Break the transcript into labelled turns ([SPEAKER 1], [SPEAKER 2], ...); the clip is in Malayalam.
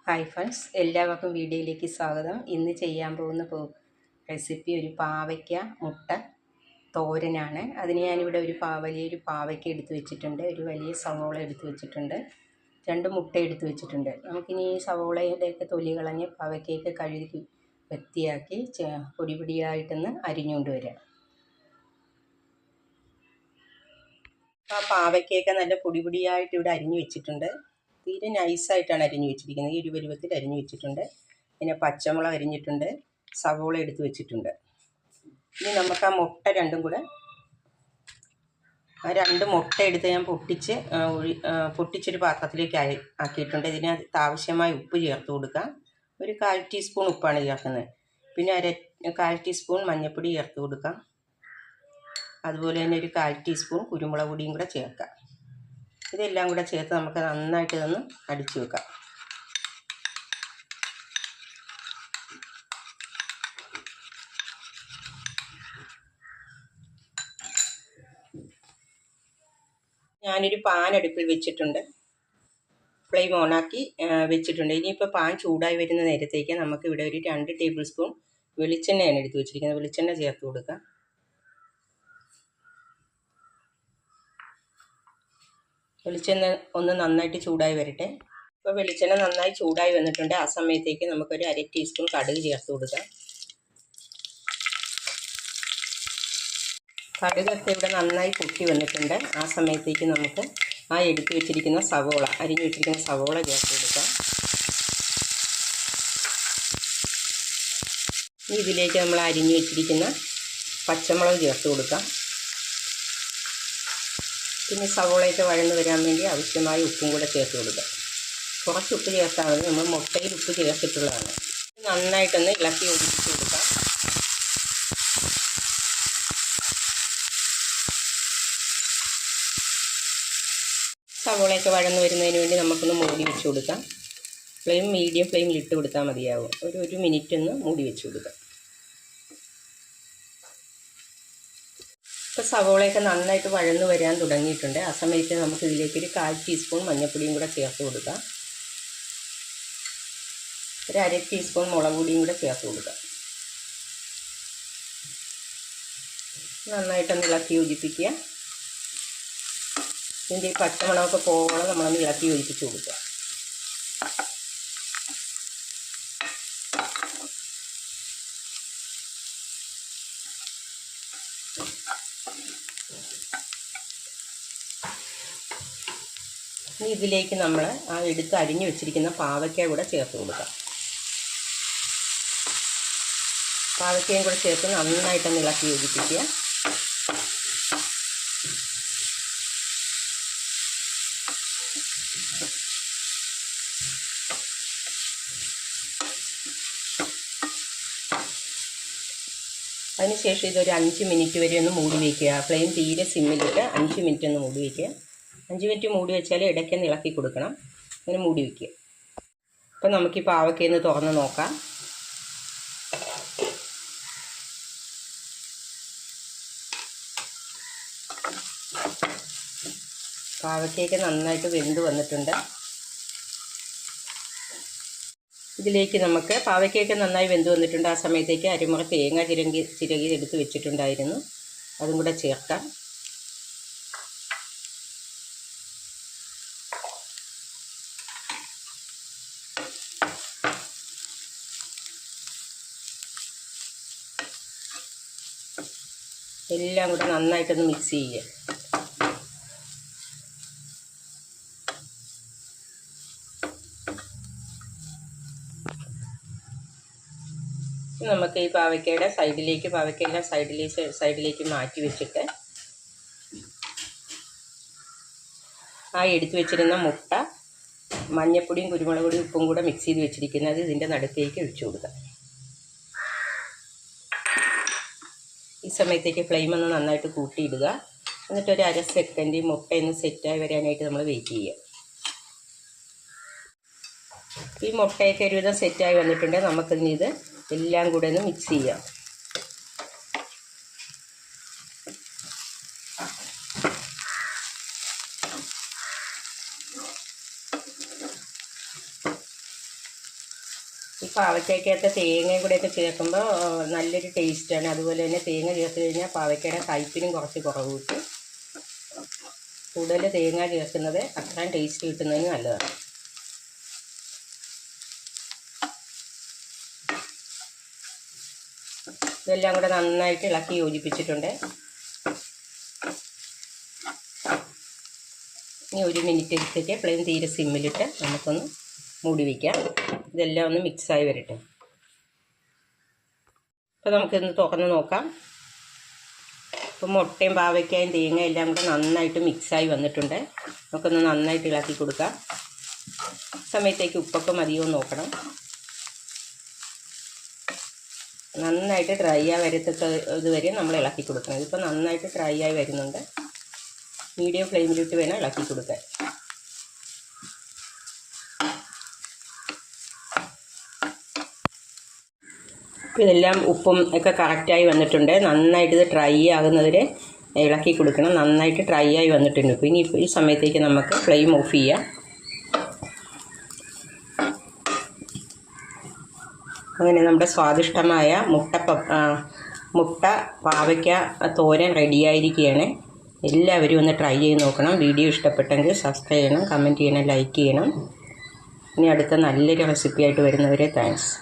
[SPEAKER 1] ഹായ് ഫ്രണ്ട്സ്, എല്ലാവർക്കും വീഡിയോയിലേക്ക് സ്വാഗതം. ഇന്ന് ചെയ്യാൻ പോകുന്ന റെസിപ്പി ഒരു പാവയ്ക്ക മുട്ട തോരനാണ്. അതിന് ഞാനിവിടെ വലിയൊരു പാവയ്ക്ക എടുത്ത് വെച്ചിട്ടുണ്ട്, ഒരു വലിയ സവോള എടുത്ത് വെച്ചിട്ടുണ്ട്, 2 മുട്ട എടുത്ത് വെച്ചിട്ടുണ്ട്. നമുക്കിനി ഈ സവോളയുടെയൊക്കെ തൊലി കളഞ്ഞ് പാവയ്ക്കയൊക്കെ കഴുകി വൃത്തിയാക്കി പൊടി പൊടിയായിട്ടൊന്ന് അരിഞ്ഞുകൊണ്ട് വരാം. ആ പാവയ്ക്കയൊക്കെ നല്ല പൊടി പൊടിയായിട്ട് ഇവിടെ അരിഞ്ഞു വെച്ചിട്ടുണ്ട്. തീരെ നൈസായിട്ടാണ് അരിഞ്ഞു വെച്ചിരിക്കുന്നത്. ഈ ഒരു പരുവത്തിൽ അരിഞ്ഞു വെച്ചിട്ടുണ്ട്. പിന്നെ പച്ചമുളക് അരിഞ്ഞിട്ടുണ്ട്, സവോള എടുത്ത് വെച്ചിട്ടുണ്ട്. ഇനി നമുക്ക് ആ മുട്ട രണ്ടും കൂടെ, ആ 2 മുട്ട എടുത്ത് ഞാൻ പൊട്ടിച്ചൊരു പാത്രത്തിലേക്ക് ആക്കിയിട്ടുണ്ട്. ഇതിനകത്ത് ആവശ്യമായ ഉപ്പ് ചേർത്ത് കൊടുക്കാം. ഒരു 1/4 ടീസ്പൂൺ ഉപ്പാണ് ചേർക്കുന്നത്. പിന്നെ 1/4 ടീസ്പൂൺ മഞ്ഞൾപ്പൊടി ചേർത്ത് കൊടുക്കാം. അതുപോലെ തന്നെ ഒരു 1/4 ടീസ്പൂൺ കുരുമുളക് പൊടിയും കൂടെ ചേർക്കാം. ഇതെല്ലാം കൂടെ ചേർത്ത് നമുക്ക് നന്നായിട്ട് ഇതൊന്ന് അടിച്ചു വെക്കാം. ഞാനൊരു പാൻ അടുപ്പിൽ വെച്ചിട്ടുണ്ട്, ഫ്ലെയിം ഓണാക്കി വെച്ചിട്ടുണ്ട്. ഇനിയിപ്പോൾ പാൻ ചൂടായി വരുന്ന നേരത്തേക്ക് നമുക്ക് ഇവിടെ ഒരു 2 ടേബിൾ സ്പൂൺ വെളിച്ചെണ്ണയാണ് എടുത്ത് വെച്ചിരിക്കുന്നത്. വെളിച്ചെണ്ണ ചേർത്ത് കൊടുക്കാം. വെളിച്ചെണ്ണ ഒന്ന് നന്നായിട്ട് ചൂടായി വരട്ടെ. ഇപ്പോൾ വെളിച്ചെണ്ണ നന്നായി ചൂടായി വന്നിട്ടുണ്ട്. ആ സമയത്തേക്ക് നമുക്കൊരു 1/2 ടീസ്പൂൺ കടുക് ചേർത്ത് കൊടുക്കാം. കടുകൊക്കെ ഇവിടെ നന്നായി പൊട്ടി വന്നിട്ടുണ്ട്. ആ സമയത്തേക്ക് നമുക്ക് ആ എടുത്ത് വെച്ചിരിക്കുന്ന സവോള, അരിഞ്ഞു വെച്ചിരിക്കുന്ന സവോള ചേർത്ത് കൊടുക്കാം. ഇതിലേക്ക് നമ്മൾ അരിഞ്ഞു വെച്ചിരിക്കുന്ന പച്ചമുളക് ചേർത്ത് കൊടുക്കാം. പിന്നെ സവോളയൊക്കെ വഴന്ന് വരാൻ വേണ്ടി ആവശ്യമായ ഉപ്പും കൂടെ ചേർത്ത് കൊടുക്കാം. കുറച്ച് ഉപ്പ് ചേർത്താൽ മതി, നമ്മൾ മുട്ടയിൽ ഉപ്പ് ചേർത്തിട്ടുള്ളതാണ്. നന്നായിട്ടൊന്ന് ഇളക്കി ഒഴിച്ച് കൊടുക്കാം. സവോളയൊക്കെ വഴന്ന് വരുന്നതിന് വേണ്ടി നമുക്കൊന്ന് മൂടി വെച്ച് കൊടുക്കാം. മീഡിയം ഫ്ലെയിമിൽ ഇട്ട് കൊടുത്താൽ മതിയാവും. ഒരു മിനിറ്റ് ഒന്ന് മൂടി വെച്ച് കൊടുക്കാം. ഇപ്പോൾ സവോളയൊക്കെ നന്നായിട്ട് വഴന്ന് വരാൻ തുടങ്ങിയിട്ടുണ്ട്. ആ സമയത്ത് നമുക്ക് ഇതിലേക്ക് ഒരു 1/4 ടീസ്പൂൺ മഞ്ഞൾപ്പൊടിയും കൂടെ ചേർത്ത് കൊടുക്കാം. ഒരു 1/2 ടീസ്പൂൺ മുളക് പൊടിയും കൂടെ ചേർത്ത് കൊടുക്കാം. നന്നായിട്ടൊന്ന് ഇളക്കി യോജിപ്പിക്കുക. ഇതിൻ്റെ ഈ പച്ചമുളകൊക്കെ പോകണം നമ്മളൊന്ന് ഇളക്കി യോജിപ്പിച്ച് കൊടുക്കുക. ഇനി ഇതിലേക്ക് നമ്മൾ ആ എടുത്ത് അരിഞ്ഞു വെച്ചിരിക്കുന്ന പാവയ്ക്ക കൂടെ ചേർത്ത് കൊടുക്കാം. പാവയ്ക്കയും കൂടെ ചേർത്ത് നന്നായിട്ടൊന്ന് ഇളക്കി യോജിപ്പിക്കുക. അതിനുശേഷം ഇതൊരു 5 മിനിറ്റ് വരെ ഒന്ന് മൂടി വയ്ക്കുക. ഫ്ലെയിം തീരെ സിമ്മിലിട്ട് 5 മിനിറ്റ് ഒന്ന് മൂടി വയ്ക്കുക. 5 മിനിറ്റ് മൂടി വെച്ചാൽ ഇടയ്ക്കൊന്ന് ഇളക്കി കൊടുക്കണം. അങ്ങനെ മൂടി വയ്ക്കുക. അപ്പോൾ നമുക്ക് ഈ പാവയ്ക്കയൊന്ന് തുറന്ന് നോക്കാം. പാവയ്ക്കയൊക്കെ നന്നായിട്ട് വെന്ത് വന്നിട്ടുണ്ട്. ഇതിലേക്ക് നമുക്ക് പാവയ്ക്കയൊക്കെ നന്നായി വെന്ത് വന്നിട്ടുണ്ട്. ആ സമയത്തേക്ക് അരമുറി തേങ്ങ ചിരകി എടുത്ത് വെച്ചിട്ടുണ്ടായിരുന്നു, അതും കൂടെ ചേർക്കാം. എല്ലാം കൂടെ നന്നായിട്ടൊന്ന് മിക്സ് ചെയ്യുക. നമുക്ക് ഈ പാവയ്ക്കയുടെ സൈഡിലേക്ക് മാറ്റി വെച്ചിട്ട് ആ എടുത്തു വെച്ചിരുന്ന മുട്ട, മഞ്ഞൾപ്പൊടിയും കുരുമുളക് പൊടിയും ഉപ്പും കൂടെ മിക്സ് ചെയ്ത് വെച്ചിരിക്കുന്നത് ഇതിൻ്റെ നടുക്കേക്ക് ഒഴിച്ചു കൊടുക്കാം. ഈ സമയത്തേക്ക് ഫ്ലെയിം ഒന്ന് നന്നായിട്ട് കൂട്ടിയിടുക. എന്നിട്ടൊരു 1/2 സെക്കൻഡ് മുട്ടയൊന്ന് സെറ്റായി വരാനായിട്ട് നമ്മൾ വെയിറ്റ് ചെയ്യുക. ഈ മുട്ടയൊക്കെ ഒരുവിധം സെറ്റായി വന്നിട്ടുണ്ട്. നമുക്കിത് എല്ലാം കൂടെ ഒന്ന് മിക്സ് ചെയ്യാം. ഈ പാവയ്ക്കകത്ത് തേങ്ങയും കൂടെയൊക്കെ ചേർക്കുമ്പോൾ നല്ലൊരു ടേസ്റ്റാണ്. അതുപോലെ തന്നെ തേങ്ങ ചേർത്ത് കഴിഞ്ഞാൽ പാവയ്ക്കയുടെ കയ്പ്പിനും കുറച്ച് കുറവ് കിട്ടും. കൂടുതൽ തേങ്ങ ചേർക്കുന്നത് അത്രയും ടേസ്റ്റ് കിട്ടുന്നതിന് നല്ലതാണ്. ഇതെല്ലാം കൂടെ നന്നായിട്ട് ഇളക്കി യോജിപ്പിച്ചിട്ടുണ്ട്. ഇനി 1 മിനിറ്റ് എടുത്തിട്ട് ഫ്ലെയിം തീരെ സിമ്മിലിട്ട് നമുക്കൊന്ന് മൂടി വയ്ക്കാം. ഇതെല്ലാം ഒന്ന് മിക്സായി വരട്ടെ. അപ്പോൾ നമുക്കിന്ന് തുറന്ന് നോക്കാം. ഇപ്പോൾ മുട്ടയും പാവയ്ക്കായും തേങ്ങയും എല്ലാം കൂടെ നന്നായിട്ട് മിക്സായി വന്നിട്ടുണ്ട്. നമുക്കൊന്ന് നന്നായിട്ട് ഇളക്കി കൊടുക്കാം. സമയത്തേക്ക് ഉപ്പൊക്കെ മതിയോ നോക്കണം. നന്നായിട്ട് ഡ്രൈ ആയി വരത്തക്ക ഇതുവരെ നമ്മൾ ഇളക്കി കൊടുക്കണം. ഇതിപ്പോൾ നന്നായിട്ട് ഡ്രൈ ആയി വരുന്നുണ്ട്. മീഡിയം ഫ്ലെയിമിലിട്ട് വേണം ഇളക്കി കൊടുക്കാൻ. അപ്പോൾ ഇതെല്ലാം ഉപ്പും ഒക്കെ കറക്റ്റായി വന്നിട്ടുണ്ട്. നന്നായിട്ട് ഇത് ഡ്രൈ ആകുന്നവരെ ഇളക്കി കൊടുക്കണം. നന്നായിട്ട് ഡ്രൈ ആയി വന്നിട്ടുണ്ട്. ഇപ്പോൾ ഇനി ഈ സമയത്തേക്ക് നമുക്ക് ഫ്ലെയിം ഓഫ് ചെയ്യാം. അങ്ങനെ നമ്മുടെ സ്വാദിഷ്ടമായ മുട്ട പാവയ്ക്ക തോരൻ റെഡിയായിരിക്കുകയാണ്. എല്ലാവരും ഒന്ന് ട്രൈ ചെയ്ത് നോക്കണം. വീഡിയോ ഇഷ്ടപ്പെട്ടെങ്കിൽ സബ്സ്ക്രൈബ് ചെയ്യണം, കമൻറ്റ് ചെയ്യണം, ലൈക്ക് ചെയ്യണം. ഇനി അടുത്ത നല്ലൊരു റെസിപ്പിയായിട്ട് വരുന്നവരെ താങ്ക്സ്.